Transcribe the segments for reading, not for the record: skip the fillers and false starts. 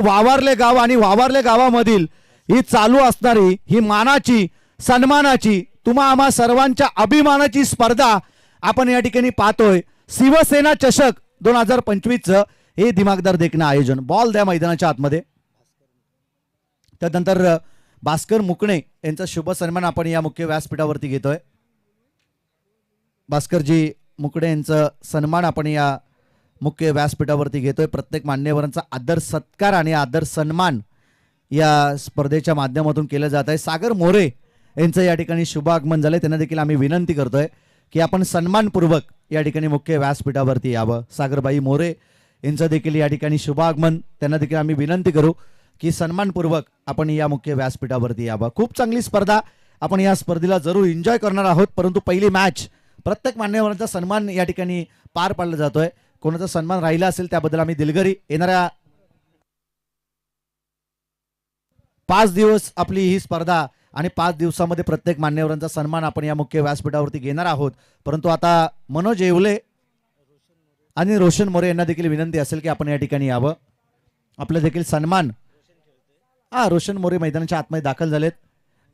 वावरले गाव आणि वावरले गावामधील ही चालू असणारी ही मानाची सन्मानाची तुम्हा आम्हा सर्वांच्या अभिमानाची स्पर्धा आपण या ठिकाणी पाहतोय. शिवसेना चषक 2025 हे दिमागदार देखणं आयोजन. बॉल द्या मैदानाच्या आतमध्ये. त्यानंतर भास्कर मुकणे यांचा शुभ सन्मान आपण या मुख्य व्यासपीठावरती घेतोय. भास्करजी मुकणे यांचा सन्मान आपण या मुख्य व्यासपीठावरती घेतोय. प्रत्येक मान्यवरांचा आदर सत्कार आणि आदर सन्मान या स्पर्धेच्या माध्यमातून केलं जात आहे. सागर मोरे यांचं या ठिकाणी शुभ आगमन झालंय. त्यांना देखील आम्ही विनंती करतोय की आपण सन्मानपूर्वक या ठिकाणी मुख्य व्यासपीठावरती यावं. सागरबाई मोरे यांचं देखील या ठिकाणी शुभ आगमन. त्यांना देखील आम्ही विनंती करू की सन्मानपूर्वक आपण या मुख्य व्यासपीठावरती यावं. खूप चांगली स्पर्धा. आपण या स्पर्धेला जरूर एन्जॉय करणार आहोत. परंतु पहिली मॅच प्रत्येक मान्यवरांचा सन्मान या ठिकाणी पार पाडला जातोय. कोणाचा सन्मान राहिला असेल त्याबद्दल आम्ही दिलगिरी. येणाऱ्या 5 दिवस आपली ही स्पर्धा आणि 5 दिवसामध्ये प्रत्येक मान्यवरांचा सन्मान आपण या मुख्य व्यासपीठावरती घेणार आहोत. परंतु आता मनोज येवले आणि रोशन मोरे यांना देखील विनंती असेल की आपण या ठिकाणी यावं. आपलं देखील सन्मान. रोशन मोरे मैदानाच्या आतमध्ये दाखल झालेत.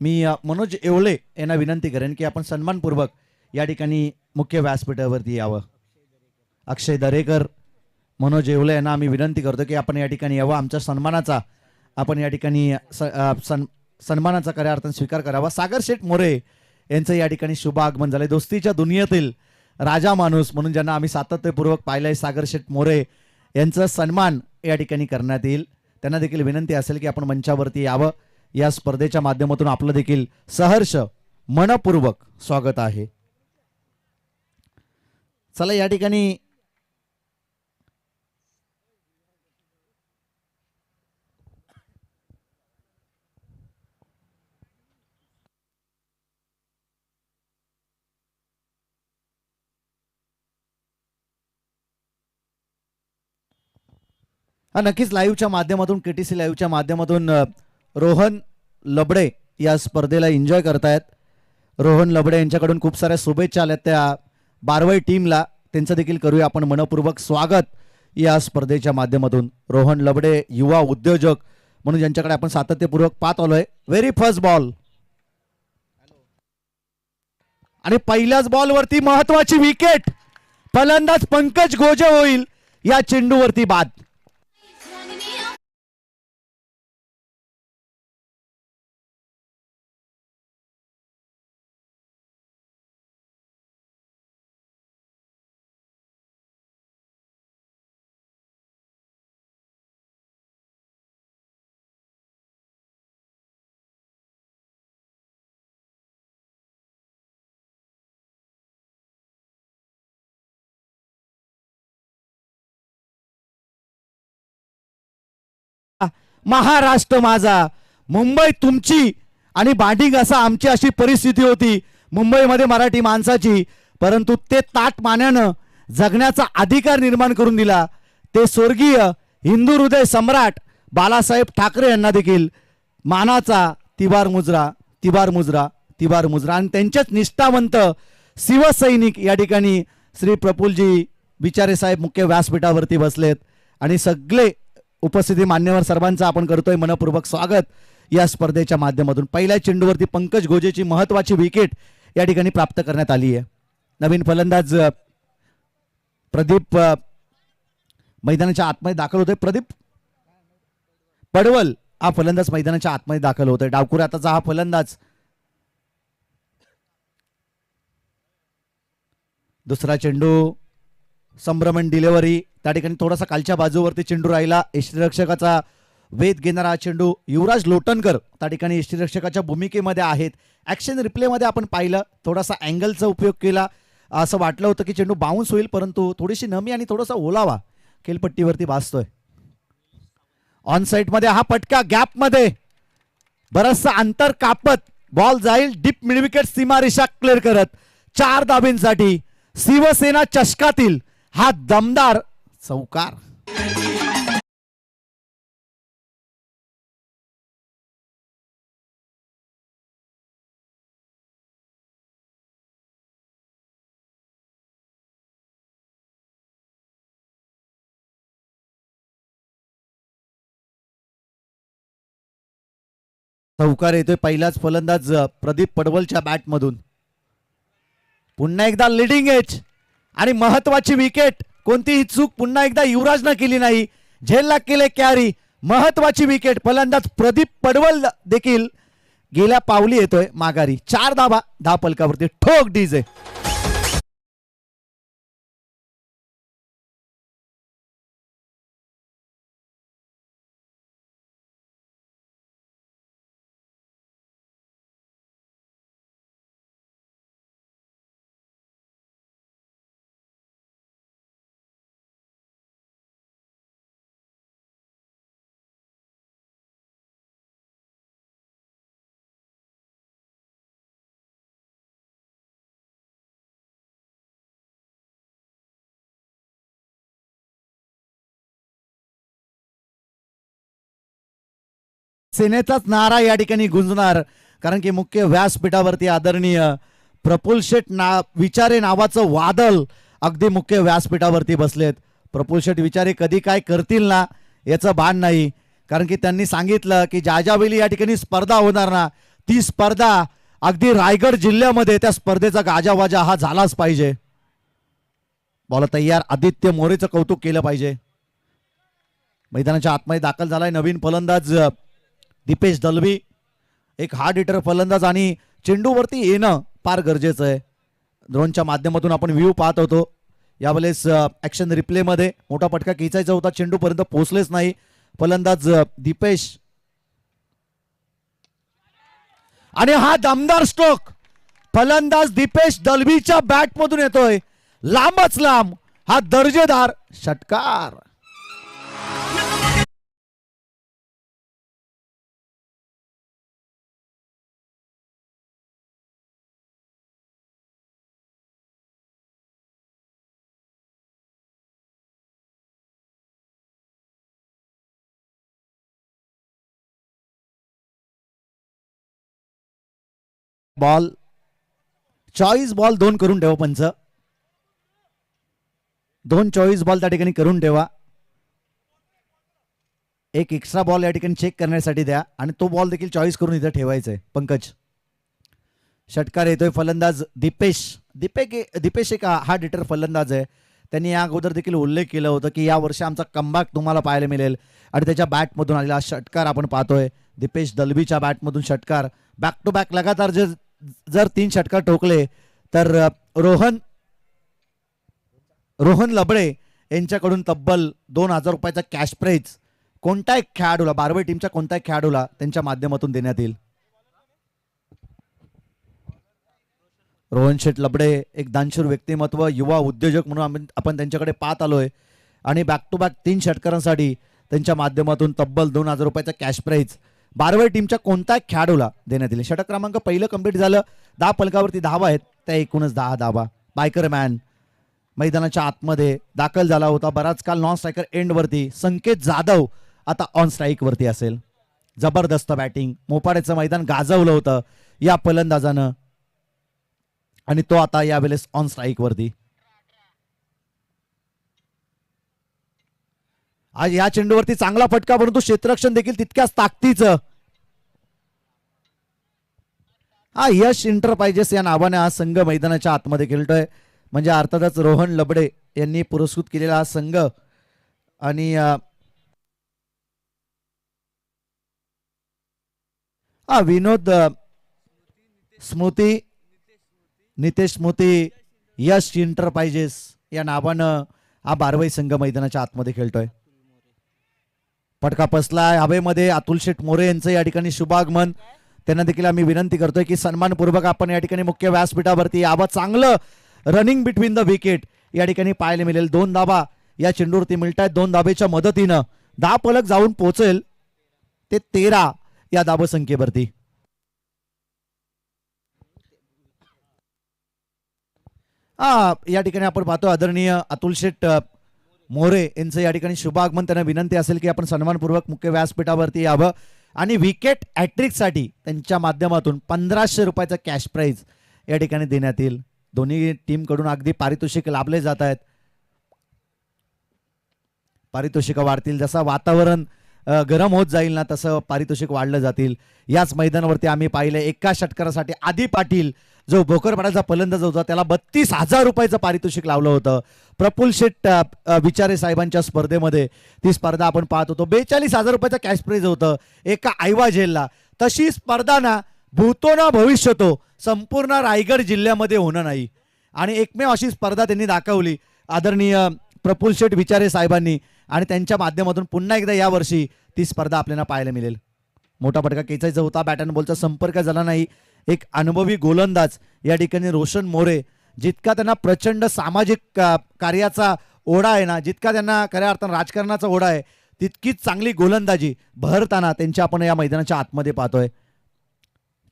मी मनोज येवले यांना विनंती करेन की आपण सन्मानपूर्वक या ठिकाणी मुख्य व्यासपीठावरती यावं. अक्षय दरेकर, मनोज येवले यांना आम्ही विनंती करतो की आपण या ठिकाणी यावं. आमच्या सन्मानाचा आपण या ठिकाणी सन्मानाचा खऱ्या अर्थाने स्वीकार करावा. सागर शेठ मोरे यांचं या ठिकाणी शुभ आगमन झालंय. दोस्तीच्या दुनियेतील राजा माणूस म्हणून ज्यांना आम्ही सातत्यपूर्वक पाहिलंय सागर शेठ मोरे यांचा सन्मान या ठिकाणी करण्यात येईल. त्यांना देखील विनंती असेल की आपण मंचावरती यावं. या स्पर्धेच्या माध्यमातून आपलं देखील सहर्ष मनपूर्वक स्वागत आहे. चला या ठिकाणी नक्कीच लाईव्हच्या माध्यमातून केटीसी लाईव्हच्या माध्यमातून रोहन लबडे या स्पर्धेला एन्जॉय करतायत. रोहन लबडे यांच्याकडून खूप साऱ्या शुभेच्छा आल्यात त्या बारवई टीमला. त्यांचं देखील करूया आपण मनपूर्वक स्वागत या स्पर्धेच्या माध्यमातून. रोहन लबडे युवा उद्योजक म्हणून ज्यांच्याकडे आपण सातत्यपूर्वक पाहत आलोय. व्हेरी फर्स्ट बॉल आणि पहिल्याच बॉलवरती महत्वाची विकेट. फलंदाज पंकज गोजे होईल या चेंडूवरती बाद. महाराष्ट्र माझा, मुंबई तुमची आणि बॅटिंग असा आमची अशी परिस्थिती होती मुंबईमध्ये मराठी माणसाची. परंतु ते ताट मान्यानं जगण्याचा अधिकार निर्माण करून दिला ते स्वर्गीय हिंदू हृदय सम्राट बाळासाहेब ठाकरे यांना देखील मानाचा तिबार मुजरा तिबार मुजरा तिबार मुजरा. आणि त्यांचेच निष्ठावंत शिवसैनिक या ठिकाणी श्री प्रफुल्लजी बिचारे साहेब मुख्य व्यासपीठावरती बसलेत आणि सगळे उपस्थिती मान्यवर सर्वांचं आपण करतोय मनपूर्वक स्वागत या स्पर्धेच्या माध्यमातून. पहिल्या चेंडूवरती पंकज गोजेची महत्वाची विकेट या ठिकाणी प्राप्त करण्यात आली आहे. नवीन फलंदाज प्रदीप मैदानाच्या आतमध्ये दाखल होतोय. प्रदीप पडवल हा फलंदाज मैदानाच्या आतमध्ये दाखल होतोय. डावकुरे आताचा हा फलंदाज. दुसरा चेंडू संभ्रमण डिलिव्हरी. त्या ठिकाणी थोडासा खालच्या बाजूवरती चेंडू राहिला. यष्टीरक्षकाचा वेध घेणारा चेंडू. युवराज लोटनकर त्या ठिकाणी यष्टीरक्षकाच्या भूमिकेमध्ये आहेत. ॲक्शन रिप्लेमध्ये आपण पाहिलं थोडासा अँगलचा उपयोग केला. असं वाटलं होतं की चेंडू बाउन्स होईल परंतु थोडीशी नमी आणि थोडासा ओलावा खेळपट्टीवरती भासतोय. ऑन साईडमध्ये हा पटका गॅपमध्ये बरचसा अंतर कापत बॉल जाईल डीप मिड विकेट सीमारेषा क्लिअर करत 4 धाबींसाठी शिवसेना चषकातील हा दमदार चौकार. चौकार येतोय पहिलाच फलंदाज प्रदीप पडवलच्या बॅटमधून. पुन्हा एकदा लिडिंग एज आणि महत्वाची विकेट. कोणतीही चूक पुन्हा एकदा युवराजनं केली नाही. झेलला केले कॅरी. महत्वाची विकेट. फलंदाज प्रदीप पडवल देखील गेल्या पावली येतोय माघारी. 4 धाबा 10 फलकावरती. ठोक डीजे. सेनेचाच नारा या ठिकाणी गुंजणार, कारण की मुख्य व्यासपीठावरती आदरणीय प्रफुल्ल शेठ विचारे नावाचं वादळ अगदी मुख्य व्यासपीठावरती बसलेत. प्रफुल्ल शेठ विचारे कधी काय करतील ना याचं भान नाही, कारण की त्यांनी सांगितलं की जाजावेली या ठिकाणी स्पर्धा होणार ना, ती स्पर्धा अगदी रायगड जिल्ह्यामध्ये त्या स्पर्धेचा गाजावाजा हा झालाच पाहिजे. बॉल तयार. आदित्य मोरेचं कौतुक केलं पाहिजे. मैदानाच्या आतमध्ये दाखल झालाय नवीन फलंदाज दीपेश दलवी. एक हार्ड हिटर फलंदाज आणि चेंडूवरती येणं फार गरजेचं आहे. ड्रोनच्या माध्यमातून आपण व्ह्यू पाहत होतो. यावेळेस ऍक्शन रिप्ले मध्ये मोठा फटका खेचायचा होता, चेंडूपर्यंत पोहोचलेच नाही फलंदाज दीपेश. आणि हा दमदार स्ट्रोक फलंदाज दीपेश दलवीच्या बॅटमधून येतोय. लांबच लांब हा दर्जेदार षटकार. बॉल चॉईस बॉल 2 करून ठेवा पंच. 2 चॉईस बॉल त्या ठिकाणी करून ठेवा. एक एक्स्ट्रा बॉल या ठिकाणी चेक करण्यासाठी द्या आणि तो बॉल देखील चॉईस करून इथे ठेवायचा आहे. पंकज. षटकार येतोय फलंदाज दीपेश. दीपेश एक हार्ड हिटर फलंदाज आहे. त्यांनी या अगोदर देखील उल्लेख केला होता की या वर्षी आमचा कमबॅक तुम्हाला पाहायला मिळेल आणि त्याच्या बॅटमधून आलेला षटकार आपण पाहतोय. दीपेश दलवीच्या बॅटमधून षटकार. बॅक टू बॅक लगातार जर 3 षटकार ठोकले तर रोहन लबडे यांच्याकडून तब्बल 2000 रुपयाचा कॅश प्राइज कोणत्याही खेळाडूला, बारवे टीमच्या कोणत्याही खेळाडूला त्यांच्या माध्यमातून देण्यात येईल. रोहन शेठ लबडे एक दानशूर व्यक्तिमत्व, युवा उद्योजक म्हणून आपण त्यांच्याकडे पाहत आलोय आणि बॅक टू बॅक 3 षटकारांसाठी त्यांच्या माध्यमातून तब्बल 2000 रुपयाचा कॅश प्राइज बारवे टीमच्या कोणत्या खेळाडूला देण्यात येईल. षटक क्रमांक पहिलं कंप्लीट झालं. 10 फलकावरती धावा आहेत, त्या एकूणच 10 धावा. बायकरमॅन मैदानाच्या आतमध्ये दाखल झाला होता. बराच काल नॉन स्ट्रायकर एंडवरती. संकेत जाधव आता ऑन स्ट्राईक वरती असेल. जबरदस्त बॅटिंग. मोपाड्याचं मैदान गाजवलं होतं या फलंदाजानं आणि तो आता यावेळेस ऑन स्ट्राईक वरती. आज या चेंडूवरती चांगला फटका, परंतु क्षेत्ररक्षण देखील तितक्याच ताकदीचं. हा यश इंटरप्राइजेस या नावाने हा संघ मैदानाच्या आतमध्ये खेळतोय. म्हणजे अर्थातच रोहन लबडे यांनी पुरस्कृत केलेला हा संघ आणि विनोद स्मृती, नितेश स्मृती, यश इंटरप्राइजेस या नावानं हा बारवाई संघ मैदानाच्या आतमध्ये खेळतोय. फटका पसलाय हवेमध्ये. अतुल शेठ मोरे यांचं या ठिकाणी शुभागमन. त्यांना देखील आम्ही विनंती करतोय की सन्मानपूर्वक आपण या ठिकाणी मुख्य व्यासपीठावरती यावं. चांगलं रनिंग बिटवीन द विकेट या ठिकाणी पाहायला मिळेल. 2 धाबा या चेंडूवरती मिळत आहेत. 2 धाबेच्या मदतीनं 10 फलक जाऊन पोहोचेल ते 13 या धाबसंख्येवरती. या ठिकाणी आपण पाहतो आदरणीय अतुल शेठ मोरे यांचं या ठिकाणी शुभागमन. त्यांना विनंती असेल की आपण सन्मानपूर्वक मुख्य व्यासपीठावरती यावं आणि विकेट हॅट्रिक साठी त्यांच्या माध्यमातून 1500 रुपयाचा कॅश प्राइज या ठिकाणी देण्यात येईल. दोन्ही टीम कडून अगदी पारितोषिक लाभले जात आहेत. पारितोषिक वाढतील जसा वातावरण गरम होत जाईल ना तसं पारितोषिक वाढलं जातील. याच मैदानावरती आम्ही पाहिलं एका षटकारासाठी आदी पाटील जो भोकरपाड्याचा फलंदाज होता त्याला 32,000 रुपयाचं पारितोषिक लावलं होतं. प्रफुल्ल शेट विचारे साहेबांच्या स्पर्धेमध्ये ती स्पर्धा आपण पाहत होतो. 42,000 रुपयाचं कॅश प्राइज होतं एका आयवा जेलला. तशी स्पर्धा ना भूतो ना भविष्यतो संपूर्ण रायगड जिल्ह्यामध्ये होणं नाही आणि एकमेव अशी स्पर्धा त्यांनी दाखवली आदरणीय प्रफुल्ल शेट विचारे साहेबांनी आणि त्यांच्या माध्यमातून पुन्हा एकदा यावर्षी ती स्पर्धा आपल्याला पाहायला मिळेल. मोठा फटका खेचायचा होता, बॅट अँड बॉलचा संपर्क झाला नाही. एक अनुभवी गोलंदाज या ठिकाणी रोशन मोरे, जितका त्यांना प्रचंड सामाजिक कार्याचा ओढा आहे ना, जितका त्यांना खऱ्या अर्थानं राजकारणाचा ओढा आहे, तितकीच चांगली गोलंदाजी बहरताना त्यांच्या आपण या मैदानाच्या आतमध्ये पाहतोय.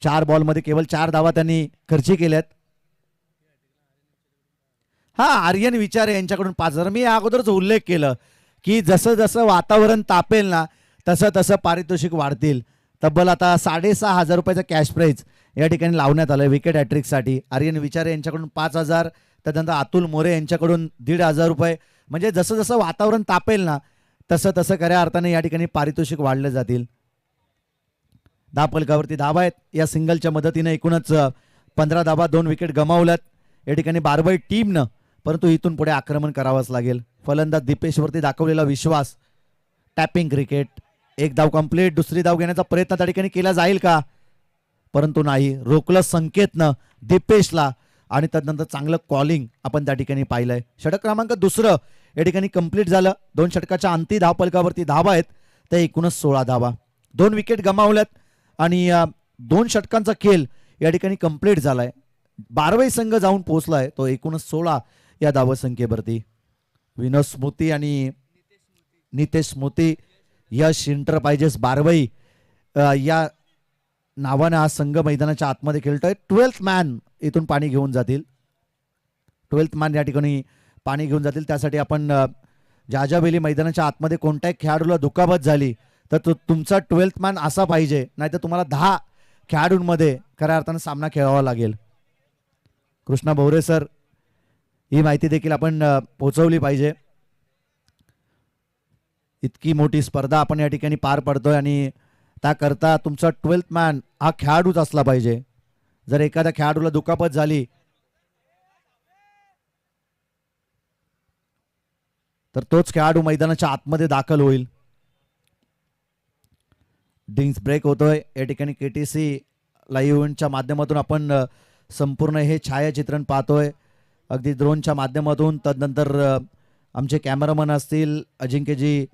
4 बॉलमध्ये केवळ 4 धावा त्यांनी खर्ची केल्यात. हा आर्यन विचारे यांच्याकडून 5,000. मी या अगोदरच उल्लेख केलं की जसं जसं वातावरण तापेल ना तसं तसं पारितोषिक वाढतील. तब्बल आता 6,500 रुपयाचा कॅश प्राइज या ठिकाणी लावण्यात आलं विकेट हॅट्रिकसाठी. आर्यन विचारे यांच्याकडून 5,000, त्यानंतर अतुल मोरे यांच्याकडून 1,500 रुपये. म्हणजे जसं जसं वातावरण तापेल ना तसं तसं खऱ्या अर्थाने या ठिकाणी पारितोषिक वाढले जातील. धापलकावरती धाबा आहेत. या सिंगलच्या मदतीने एकूणच 15 धाबा, 2 विकेट गमावल्यात या ठिकाणी बारबाई टीमनं. परंतु इथून पुढे आक्रमण करावंच लागेल. फलंदाज दीपेशवरती दाखवलेला विश्वास. Tapping cricket. एक धाव कंप्लीट. दुसरी धाव घेण्याचा प्रयत्न त्या ठिकाणी केला जाईल का, परंतु नाही. रोखलं संकेतनं दीपेशला आणि त्यानंतर चांगलं कॉलिंग आपण त्या ठिकाणी पाहिलंय. षटक क्रमांक 2 या ठिकाणी कंप्लीट झालं. 2 षटकाच्या अंती धावपलकावरती धावा आहेत त्या एकूणच 16 धावा. 2 विकेट गमावल्यात आणि 2 षटकांचा खेळ या ठिकाणी कंप्लीट झालाय. बारवाई संघ जाऊन पोहोचलाय तो एकूणच 16 या धावसंख्येवरती. विनोद स्मृती आणि नितेश स्मृती, यश इंटरप्राइजेस बारवाई या नावाने हा संघ मैदानाच्या आतमध्ये खेळतोय. 12th मॅन इथून पाणी घेऊन जातील. 12th मॅन या ठिकाणी पाणी घेऊन जातील. त्यासाठी आपण जाजाबेली मैदानाच्या आतमध्ये कोणत्याही खेळाडूला दुखापत झाली तर तुमचा 12th मॅन असा पाहिजे, नाहीतर तुम्हाला 10 खेळाडूंमध्ये खऱ्या अर्थानं सामना खेळावा लागेल. कृष्णा भोवरे सर, ही माहिती देखील आपण पोहोचवली पाहिजे. इतकी मोठी स्पर्धा आपण या ठिकाणी पार पडतोय आणि त्याकरता तुमचा 12th मॅन हा खेळाडूच असला पाहिजे. जर एखाद्या खेळाडूला दुखापत झाली तर तोच खेळाडू मैदानाच्या आतमध्ये दाखल होईल. डिंग्स ब्रेक होतोय या ठिकाणी. KTC लाईव्ह इव्हेंटच्या माध्यमातून आपण संपूर्ण हे छायाचित्रण पाहतोय अगदी ड्रोनच्या माध्यमातून. तदनंतर आमचे कॅमेरामन असतील, अजिंक्यजी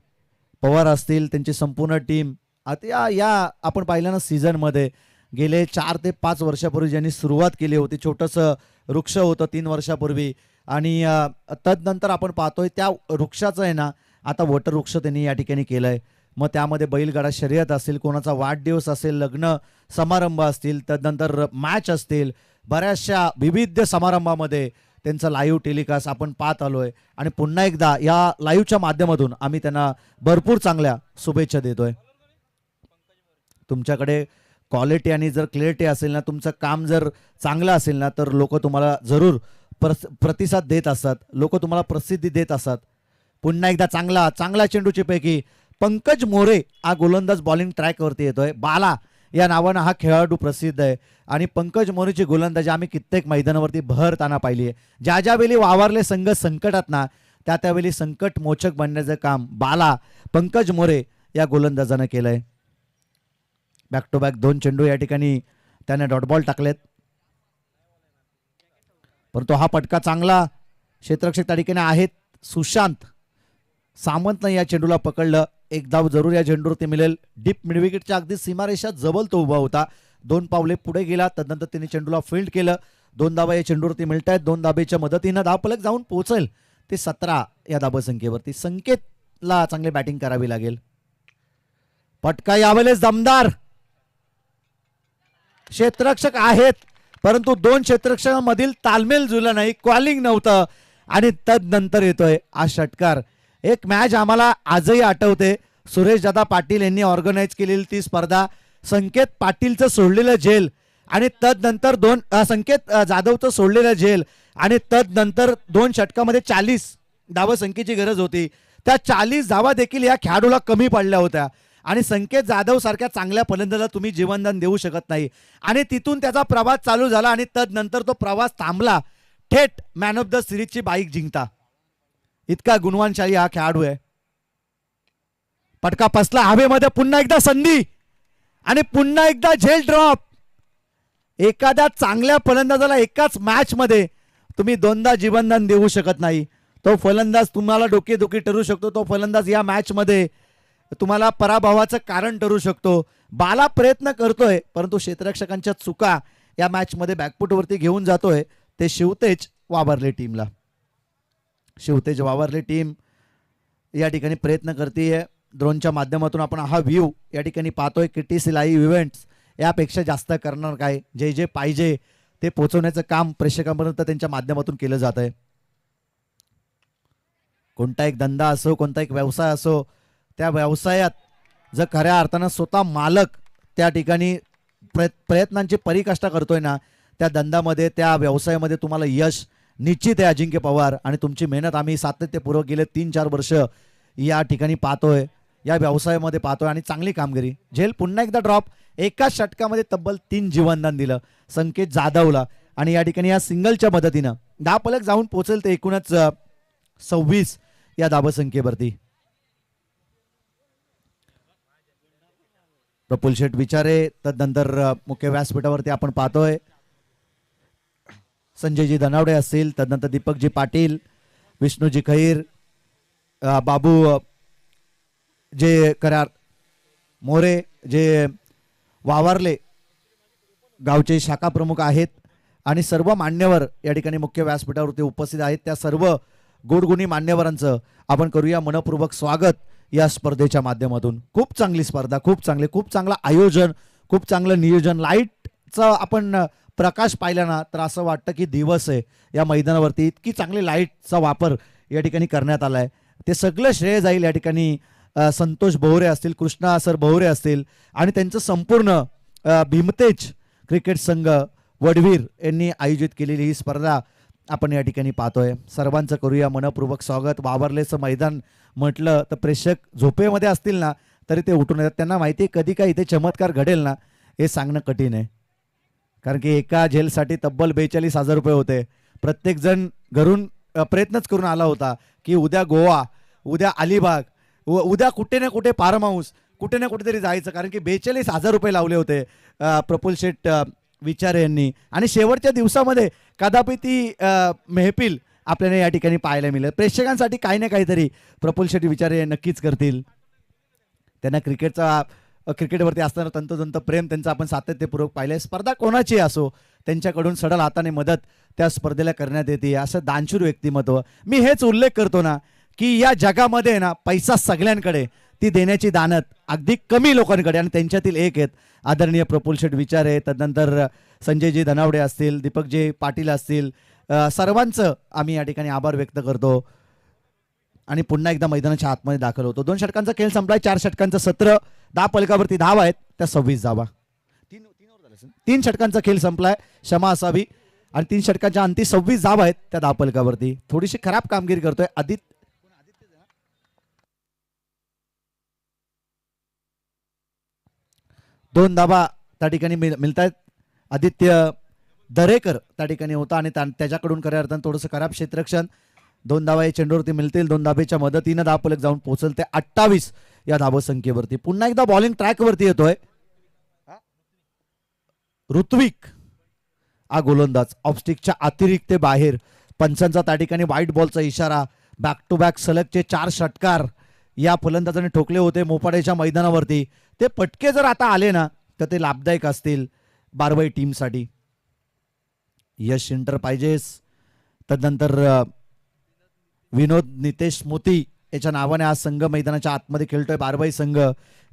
पवार असतील, त्यांची संपूर्ण टीम. आता या आपण पाहिलं ना सीझनमध्ये गेले 4 ते 5 वर्षापूर्वी ज्यांनी सुरुवात केली होती, छोटंसं वृक्ष होतं 3 वर्षापूर्वी आणि तदनंतर आपण पाहतोय त्या वृक्षाचं आहे ना आता वटवृक्ष त्यांनी या ठिकाणी केलंय. मग त्यामध्ये बैलगाडा शर्यत असेल, कोणाचा वाढदिवस असेल, लग्न समारंभ असतील, तदनंतर मॅच असतील, बऱ्याचशा विविध समारंभामध्ये त्यांचा लाईव्ह टेलिकास्ट आपण पाहत आलोय आणि पुन्हा एकदा या लाईव्हच्या माध्यमातून आम्ही त्यांना भरपूर चांगल्या शुभेच्छा देतोय. तुमच्याकडे क्वालिटी आणि जर क्लिअरिटी असेल ना, तुमचं काम जर चांगलं असेल ना, तर लोक तुम्हाला जरूर प्रतिसाद देत असतात, लोक तुम्हाला प्रसिद्धी देत असतात. पुन्हा एकदा चांगला चेंडूची पैकी पंकज मोरे हा गोलंदाज बॉलिंग ट्रॅकवरती येतोय. बाला या नावानं हा खेळाडू प्रसिद्ध आहे आणि पंकज मोरेची गोलंदाजी आम्ही कित्येक मैदानावरती भरताना पाहिली आहे. ज्यावेळी वावरले संघ संकटात ना, त्यावेळी संकट मोचक बनण्याचं काम बाला पंकज मोरे या गोलंदाजानं केलंय. बॅक टू बॅक 2 चेंडू या ठिकाणी त्याने डॉट बॉल टाकलेत. परंतु हा पटका चांगला क्षेत्ररक्षक त्या ठिकाणी आहेत. सुशांत सामंतनं या चेंडूला पकडलं. एक धाव जरूर या चेंडूवरती मिळेल. डीप मिडविकेटच्या अगदी सीमारेषा जवळ तो उभा होता. 2 पावले पुढे गेला. तदनंतर त्याने चेंडूला फील्ड केलं. 2 धावा या चेंडूवरती मिळत आहेत. 2 धाबेच्या मदतीनं धावफलक जाऊन पोहोचेल ते 17 या धाबसंख्येवरती. संकेतला चांगली बॅटिंग करावी लागेल. पटका यावेळेस दमदार क्षेत्ररक्षक आहेत, परंतु 2 क्षेत्ररक्षकांमधील तालमेल जुळला नाही, कॉलिंग नव्हतं आणि तदनंतर येतोय हा षटकार. एक मॅच आम्हाला आजही आठवते. सुरेश दादा पाटील यांनी ऑर्गनाईज केलेली ती स्पर्धा. संकेत पाटीलचं सोडलेलं जेल आणि तदनंतर संकेत जाधवचं सोडलेलं जेल आणि तदनंतर 2 षटकामध्ये 40 धावसंख्येची गरज होती. त्या 40 धावा देखील या खेळाडूला कमी पडल्या होत्या आणि संकेत जाधव सारख्या चांगल्या फलंदाजाला तुम्ही जीवनदान देऊ शकत नाही. आणि तिथून त्याचा प्रवास चालू झाला आणि तदनंतर तो प्रवास थांबला. थेट मॅन ऑफ द सिरीजची बाईक जिंकता इतका गुणवानशाली हा खेळाडू आहे. पटका पसला हवेमध्ये, पुन्हा एकदा संधी आणि पुन्हा एकदा झेल ड्रॉप. एखाद्या चांगल्या फलंदाजाला एकाच मॅच मध्ये तुम्ही दोनदा जीवनदान देऊ शकत नाही. तो फलंदाज तुम्हाला डोकेदुखी ठरू शकतो. तो फलंदाज या मॅच मध्ये तुम्हाला पराभवाचं कारण ठरू शकतो. बाला प्रयत्न करतोय परंतु क्षेत्ररक्षकांच्या चुका या मॅच मध्ये बॅकफुटवरती घेऊन जातोय. ते शिवतेज वावरले टीमला. शिवतेज वावरले टीम या ठिकाणी प्रयत्न करते. ड्रोनच्या माध्यमातून आपण हा व्ह्यू या ठिकाणी पाहतोय. KTC लाईव्ह इव्हेंट्स यापेक्षा जास्त करणार काय, जे जे पाहिजे ते पोहोचवण्याचं काम प्रेक्षकांपर्यंत त्यांच्या माध्यमातून केलं जात आहे. कोणता एक धंदा असो, कोणता एक व्यवसाय असो, त्या व्यवसायात जर खऱ्या अर्थानं स्वतः मालक त्या ठिकाणी प्रयत्नांची परिकाष्ठा करतोय ना, त्या धंद्यामध्ये त्या व्यवसायामध्ये तुम्हाला यश निश्चित आहे अजिंक्य पवार. आणि तुमची मेहनत आम्ही सातत्यपूर्वक गेले 3-4 वर्ष या ठिकाणी पाहतोय, या व्यवसायामध्ये पाहतोय आणि चांगली कामगिरी. झेल पुन्हा एकदा ड्रॉप. एकाच षटकामध्ये तब्बल 3 जीवनदान दिलं संकेत जाधवला. आणि या ठिकाणी या सिंगलच्या मदतीनं धावफलक जाऊन पोहोचेल ते एकूणच 26 या धावसंख्येवरती. प्रफुल्ल शेठ विचारे, तदनंतर मुख्य व्यासपीठावरती आपण पाहतोय संजयजी धनावडे असतील, तदनंतर दीपकजी पाटील, विष्णूजी खैर, बाबू जे करार मोरे, जे वावरले गावचे शाखा प्रमुख आहेत आणि सर्व मान्यवर या ठिकाणी मुख्य व्यासपीठावरती उपस्थित आहेत. त्या सर्व गुणगुणी मान्यवरांचं आपण करूया मनपूर्वक स्वागत या स्पर्धेच्या माध्यमातून. खूप चांगली स्पर्धा, खूप चांगलं आयोजन, खूप चांगलं नियोजन. लाईटचं आपण प्रकाश पाहिला ना तर असं वाटतं की दिवस आहे या मैदानावरती. इतकी चांगली लाईटचा वापर या ठिकाणी करण्यात आला आहे. ते सगळं श्रेय जाईल या ठिकाणी संतोष बोहरे असतील, कृष्णा सर बोहरे असतील आणि त्यांचं संपूर्ण भीमतेज क्रिकेट संघ वडवीर यांनी आयोजित केलेली ही स्पर्धा आपण या ठिकाणी पाहतोय. सर्वांचं करूया मनपूर्वक स्वागत. वावरलेचं मैदान म्हटलं तर प्रेक्षक झोपेमध्ये असतील ना तरी ते उठून येतात. त्यांना माहिती आहे कधी काय इथे चमत्कार घडेल ना हे सांगणं कठीण आहे. कारण की एका झेलसाठी तब्बल 42,000 रुपये होते. प्रत्येकजण घरून प्रयत्नच करून आला होता की उद्या गोवा, उद्या अलिबाग, उद्या कुठे ना कुठे फार्म हाऊस, कुठे ना कुठेतरी जायचं. कारण की 42,000 रुपये लावले होते प्रफुल्ल शेठ विचारे यांनी. आणि शेवटच्या दिवसामध्ये कदापि ती मेहफिल आपल्याला या ठिकाणी पाहायला मिळेल. प्रेक्षकांसाठी काही ना काहीतरी प्रफुल्ल शेठ विचारे नक्कीच करतील. त्यांना क्रिकेटवरती असताना तंतोतंत प्रेम त्यांचं आपण सातत्यपूर्वक पाहिलंय. स्पर्धा कोणाची असो त्यांच्याकडून सडल हाताने मदत त्या स्पर्धेला करण्यात येते. असं दानशूर व्यक्तिमत्व. मी हेच उल्लेख करतो ना की या जगामध्ये ना पैसा सगळ्यांकडे, ती देण्याची दानत अगदी कमी लोकांकडे आणि त्यांच्यातील एक आहेत आदरणीय प्रफुल्ल शेठ विचारे, तदनंतर संजयजी धनावडे असतील, दीपकजी पाटील असतील. सर्वांचं आम्ही या ठिकाणी आभार व्यक्त करतो आणि पुन्हा एकदा मैदानाच्या आतमध्ये दाखल होतो. 2 षटकांचा खेळ संपलाय. 4 षटकांचं सत्र. 10 फलकावरती धावा आहेत त्या 26 धावा. 3 षटकांचा खेळ संपलाय, क्षमा असावी. आणि 3 षटकांच्या अंती 26 धावा आहेत त्या 10 फलकावरती. थोडीशी खराब कामगिरी करतोय आदित्य. 2 धावा त्या ठिकाणी मिळतायत. आदित्य दरेकर त्या ठिकाणी होता आणि त्याच्याकडून खऱ्या अर्थानं थोडंसं खराब क्षेत्ररक्षण. 2 धावा या चेंडूवरती मिळतील. 2 धाबेच्या मदतीनं 10 फलक जाऊन पोहोचल ते 28 या धावसंख्येवरती. पुन्हा एकदा बॉलिंग ट्रॅक वरती येतोय ऋत्विक हा गोलंदाज. ऑफस्टिकच्या अतिरिक्त बाहेर. पंचांचा त्या ठिकाणी व्हाईट बॉलचा इशारा. बॅक टू बॅक सलगचे 4 षटकार या फलंदाजाने ठोकले होते मोपाड्याच्या मैदानावरती. ते पटके जर आता आले ना तर ते लाभदायक असतील बारवाई टीमसाठी. यश इंटर पाहिजेस. तदनंतर विनोद नितेश मोती याच्या नावाने आज संघ मैदानाच्या आतमध्ये खेळतोय बारवाई संघ.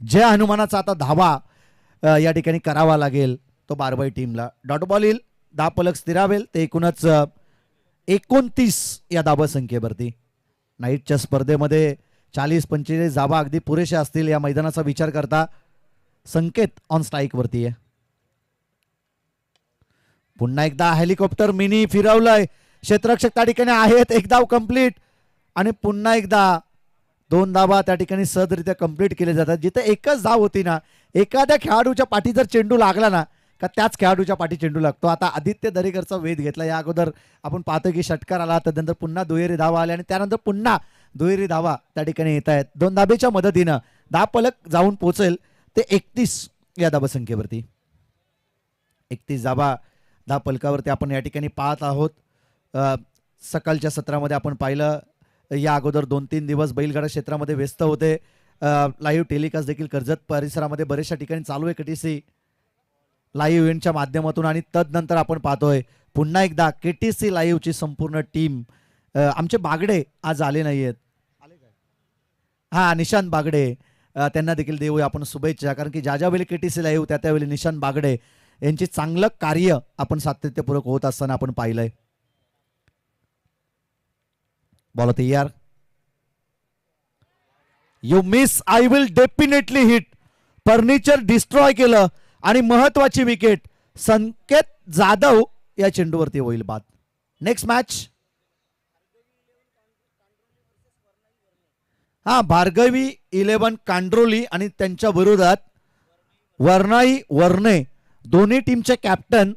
ज्या हनुमानाचा आता धावा या ठिकाणी करावा लागेल तो बारवाई टीमला. डॉट बॉल येईल, 10 फलक स्थिरावेल ते एकूणच 29 या धावसंख्येवरती. नाईटच्या स्पर्धेमध्ये 40-45 धावा अगदी पुरेशा असतील या मैदानाचा विचार करता. संकेत ऑन स्ट्राईक वरती आहे. पुन्हा एकदा हेलिकॉप्टर मिनी फिरवलंय. क्षेत्ररक्षक त्या ठिकाणी आहेत. 1 धाव कंप्लीट आणि पुन्हा एकदा 2 धावा त्या ठिकाणी सहजरित्या कंप्लीट केले जातात. जिथे एकच धाव होती ना, एखाद्या खेळाडूच्या पाठी जर चेंडू लागला ना का त्याच खेळाडूच्या पाठी चेंडू लागतो. आता आदित्य दरेकरचा वेध घेतला. या अगोदर आपण पाहतो की षटकार आला, त्यानंतर पुन्हा दुहेरी धावा आल्या आणि त्यानंतर पुन्हा दुहेरी धावा त्या ठिकाणी येत आहेत. 2 धाबेच्या मदतीनं धावफलक जाऊन पोहोचेल ते 31 या धावसंख्येवरती. 31 धावा धावफलकावरती आपण या ठिकाणी पाहत आहोत. सकाळच्या सत्रामध्ये आपण पाहिलं, या अगोदर 2-3 दिवस बैलगाडा क्षेत्रामध्ये व्यस्त होते. लाईव्ह टेलिकास्ट देखील कर्जत परिसरामध्ये बरेचशा ठिकाणी चालू आहे KTC लाईव्ह इव्हेंटच्या माध्यमातून. आणि तदनंतर आपण पाहतोय पुन्हा एकदा KTC लाईव्हची संपूर्ण टीम. आमचे बागडे आज आले नाही आहेत. हां, निशांत बागडे, त्यांना देखील देऊया आपण शुभेच्छा. कारण की ज्या ज्यावेळी KTC लाईव्ह त्यावेळी निशांत बागडे यांची चांगलं कार्य आपण सातत्यपूर्वक होत असताना आपण पाहिलंय. बॉल तयार. You miss, I will definitely hit. Furniture destroy केलं आणि महत्वाची विकेट संकेत जाधव या चेंडूवरती होईल बाद. नेक्स्ट मॅच हा भार्गवी 11 कांड्रोली आणि त्यांच्या विरोधात वर्णाई वर्णे. दोन्ही टीमचे कॅप्टन